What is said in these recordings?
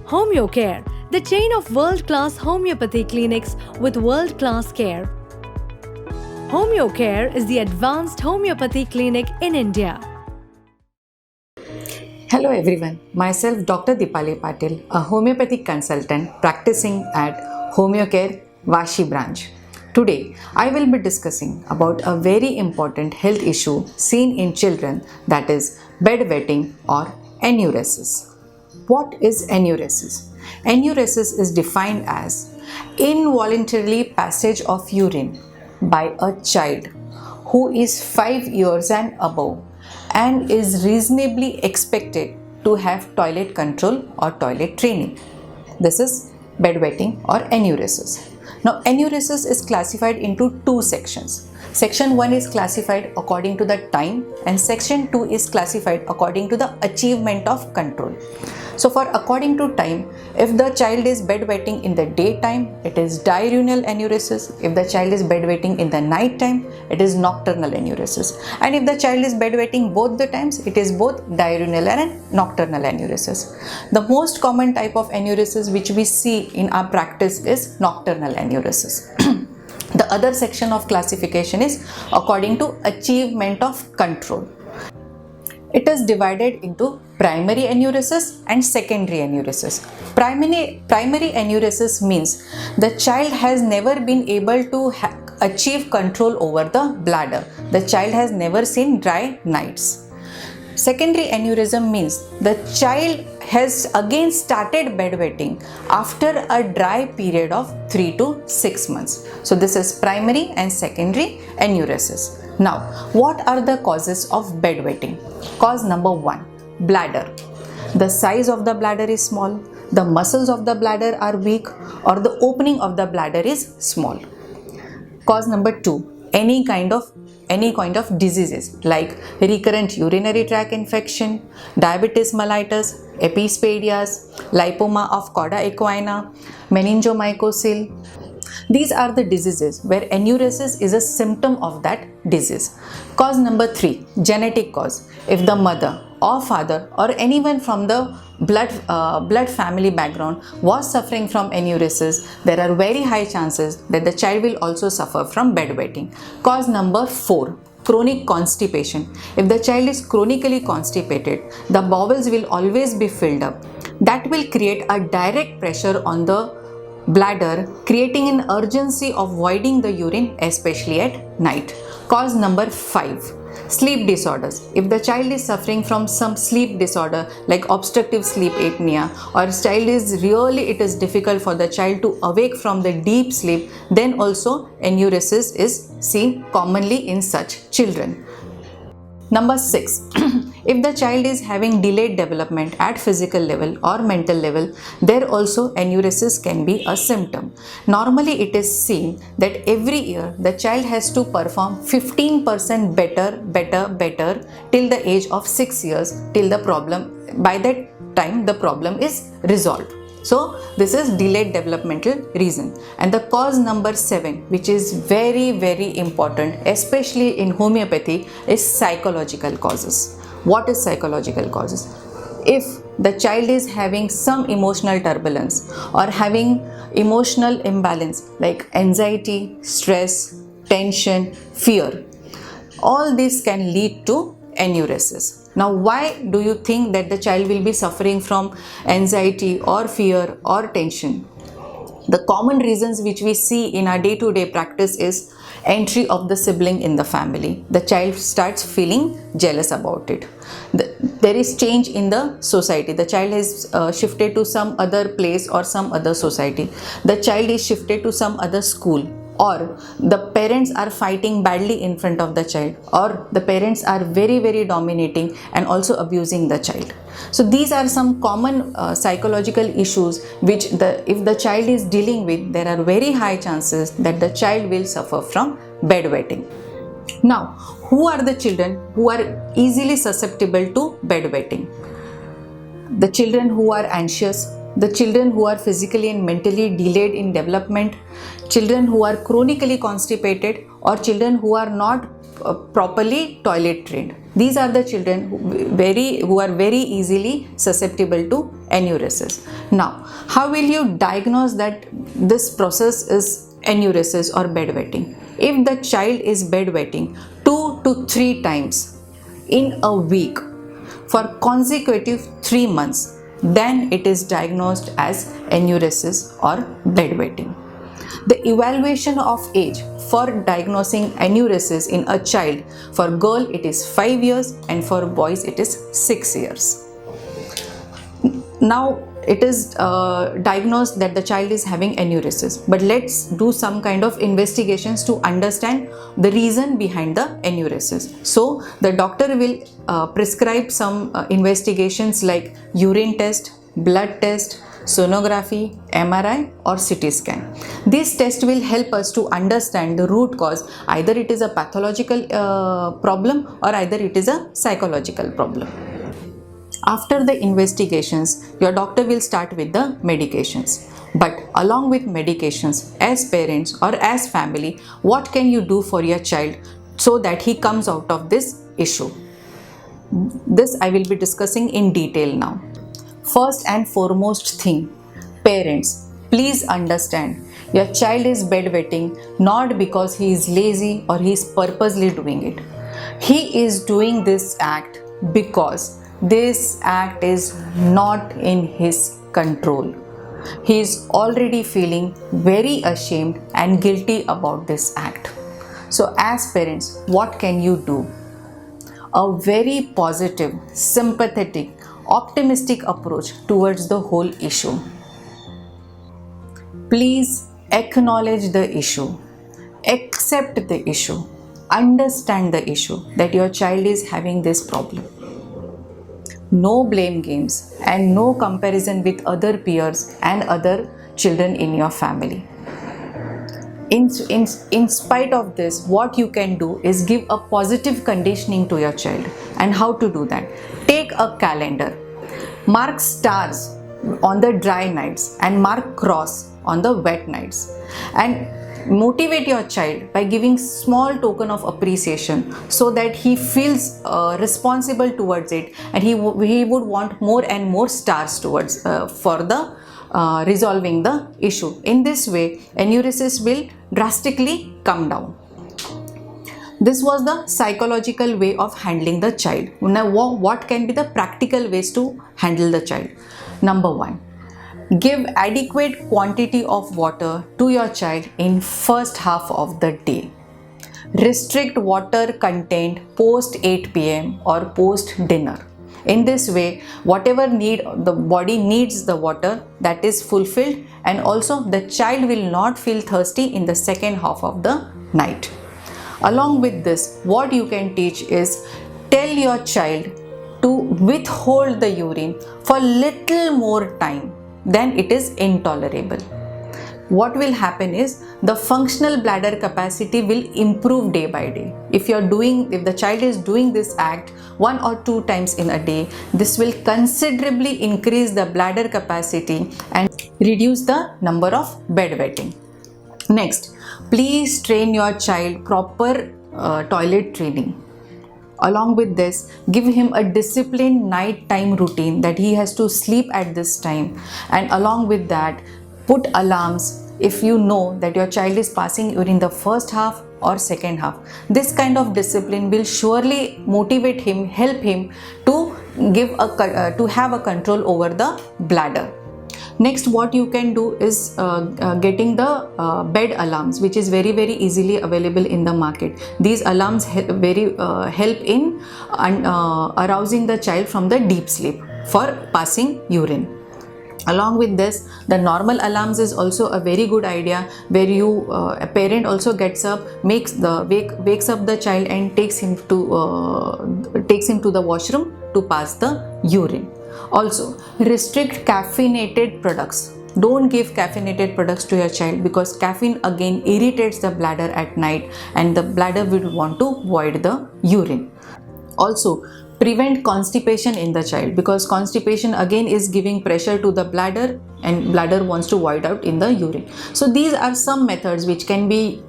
HomeoCare, the chain of world-class homeopathy clinics with world-class care. HomeoCare is the advanced homeopathy clinic in India. Hello everyone, myself Dr. Dipali Patil, a homeopathic consultant practicing at HomeoCare Vashi branch. Today, I will be discussing about a very important health issue seen in children, that is bedwetting or enuresis. What is enuresis? Enuresis is defined as involuntarily passage of urine by a child who is 5 years and above and is reasonably expected to have toilet control or toilet training. This is bedwetting or enuresis. Now, enuresis is classified into two sections. Section 1 is classified according to the time and section 2 is classified according to the achievement of control. So for according to time, if the child is bedwetting in the daytime, it is diurnal enuresis. If the child is bedwetting in the night time, it is nocturnal enuresis. And if the child is bedwetting both the times, it is both diurnal and nocturnal enuresis. The most common type of enuresis which we see in our practice is nocturnal enuresis. The other section of classification is according to achievement of control. It is divided into primary enuresis and secondary enuresis. Primary enuresis means the child has never been able to achieve control over the bladder. The child has never seen dry nights. Secondary aneurysm means the child has again started bedwetting after a dry period of 3 to 6 months. So this is primary and secondary enuresis. Now, what are the causes of bedwetting? Cause number 1, bladder. The size of the bladder is small, the muscles of the bladder are weak, or the opening of the bladder is small. Cause number 2, any kind of diseases like recurrent urinary tract infection, diabetes mellitus, epispadias, lipoma of cauda equina, meningomycocele. These are the diseases where enuresis is a symptom of that disease. Cause number 3, genetic cause. If the mother or father or anyone from the blood family background was suffering from enuresis, there are very high chances that the child will also suffer from bedwetting. Cause number 4, chronic constipation. If the child is chronically constipated, the bowels will always be filled up. That will create a direct pressure on the bladder, creating an urgency of voiding the urine, especially at night. Cause number 5, sleep disorders. If the child is suffering from some sleep disorder like obstructive sleep apnea, or it is difficult for the child to awake from the deep sleep, then also enuresis is seen commonly in such children. Number 6, if the child is having delayed development at physical level or mental level, there also enuresis can be a symptom. Normally it is seen that every year the child has to perform 15% better till the age of 6 years, by that time the problem is resolved. So this is delayed developmental reason. And the cause number 7, which is very important, especially in homeopathy, is psychological causes. What is psychological causes? If the child is having some emotional turbulence or having emotional imbalance like anxiety, stress, tension, fear, all this can lead to enuresis. Now, why do you think that the child will be suffering from anxiety or fear or tension? The common reasons which we see in our day-to-day practice is entry of the sibling in the family. The child starts feeling jealous about it. There is change in the society. The child has shifted to some other place or some other society. The child is shifted to some other school, or the parents are fighting badly in front of the child, or the parents are very dominating and also abusing the child. So these are some common psychological issues which if the child is dealing with, there are very high chances that the child will suffer from bedwetting. Now, who are the children who are easily susceptible to bedwetting? The children who are anxious, the children who are physically and mentally delayed in development, children who are chronically constipated, or children who are not properly toilet trained. These are the children who are very easily susceptible to enuresis. Now, how will you diagnose that this process is enuresis or bedwetting? If the child is bedwetting 2 to 3 times in a week for consecutive 3 months, then it is diagnosed as enuresis or bedwetting. The evaluation of age for diagnosing enuresis in a child, for girl it is 5 years and for boys it is 6 years. Now it is diagnosed that the child is having enuresis, but let's do some kind of investigations to understand the reason behind the enuresis. So the doctor will prescribe some investigations like urine test, blood test, sonography, MRI or CT scan. This test will help us to understand the root cause. Either it is a pathological problem or either it is a psychological problem. After the investigations, your doctor will start with the medications. But along with medications, as parents or as family, what can you do for your child so that he comes out of this issue? This I will be discussing in detail now. First and foremost thing, parents, please understand, your child is bedwetting not because he is lazy or he is purposely doing it. He is doing this act because this act is not in his control. He is already feeling very ashamed and guilty about this act. So as parents, what can you do? A very positive, sympathetic, optimistic approach towards the whole issue. Please acknowledge the issue, accept the issue, understand the issue that your child is having this problem. No blame games and no comparison with other peers and other children in your family. In spite of this, what you can do is give a positive conditioning to your child. And how to do that? Take a calendar, mark stars on the dry nights and mark cross on the wet nights, and motivate your child by giving small token of appreciation so that he feels responsible towards it, and he would want more and more stars towards for the resolving the issue. In this way, enuresis will drastically come down. This was the psychological way of handling the child. Now, what can be the practical ways to handle the child? Number 1. Give adequate quantity of water to your child in first half of the day. Restrict water content post 8 p.m. or post dinner. In this way, whatever need the body needs the water, that is fulfilled, and also the child will not feel thirsty in the second half of the night. Along with this, what you can teach is tell your child to withhold the urine for little more time, then it is intolerable. What will happen is the functional bladder capacity will improve day by day. If the child is doing this act 1 or 2 times in a day, this will considerably increase the bladder capacity and reduce the number of bedwetting. Next, please train your child proper toilet training. Along with this, give him a disciplined night time routine that he has to sleep at this time, and along with that, put alarms if you know that your child is passing urine the first half or second half. This kind of discipline will surely motivate him, help him to have a control over the bladder. Next, what you can do is getting the bed alarms, which is very easily available in the market. These alarms help in arousing the child from the deep sleep for passing urine. Along with this, the normal alarms is also a very good idea, where a parent also gets up, wakes up the child and takes him to the washroom to pass the urine. Also, restrict caffeinated products. Don't give caffeinated products to your child, because caffeine again irritates the bladder at night and the bladder will want to void the urine. Also, prevent constipation in the child, because constipation again is giving pressure to the bladder and bladder wants to void out in the urine. So these are some methods which can be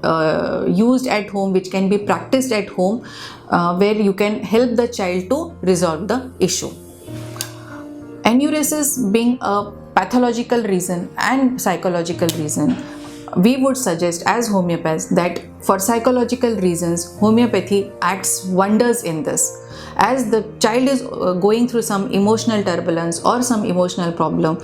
used at home, which can be practiced at home, where you can help the child to resolve the issue. Enuresis being a pathological reason and psychological reason, we would suggest as homeopaths that for psychological reasons homeopathy acts wonders in this. As the child is going through some emotional turbulence or some emotional problem,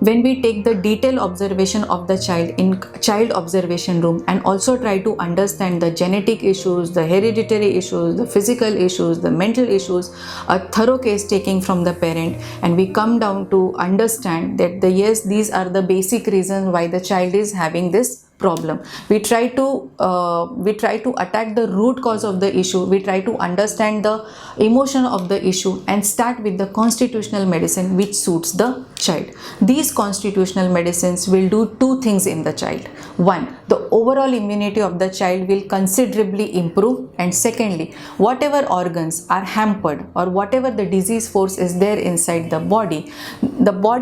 when we take the detailed observation of the child in child observation room and also try to understand the genetic issues, the hereditary issues, the physical issues, the mental issues, a thorough case taking from the parent, and we come down to understand that yes, these are the basic reasons why the child is having this problem. We try to attack the root cause of the issue. We try to understand the emotion of the issue and start with the constitutional medicine which suits the child. These constitutional medicines will do two things in the child. One, the overall immunity of the child will considerably improve, and secondly, whatever organs are hampered or whatever the disease force is there inside the body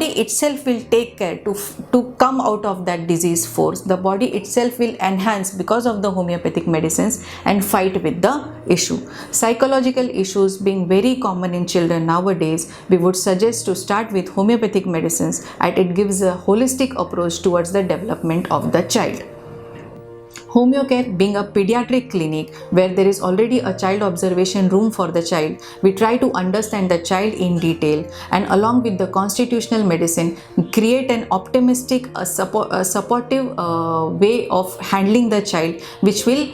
itself will take care to come out of that disease force. The body itself will enhance because of the homeopathic medicines and fight with the issue. Psychological issues being very common in children nowadays, we would suggest to start with homeopathic medicines, and it gives a holistic approach towards the development of the child. HomeoCare being a pediatric clinic where there is already a child observation room for the child, we try to understand the child in detail and along with the constitutional medicine create an optimistic, supportive way of handling the child, which will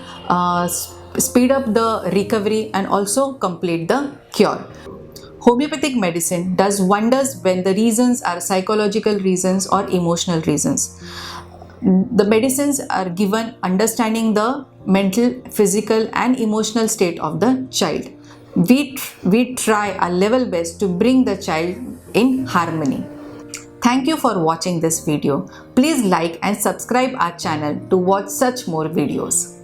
speed up the recovery and also complete the cure. Homeopathic medicine does wonders when the reasons are psychological reasons or emotional reasons. The medicines are given understanding the mental, physical and emotional state of the child. We try our level best to bring the child in harmony. Thank you for watching this video. Please like and subscribe our channel to watch such more videos.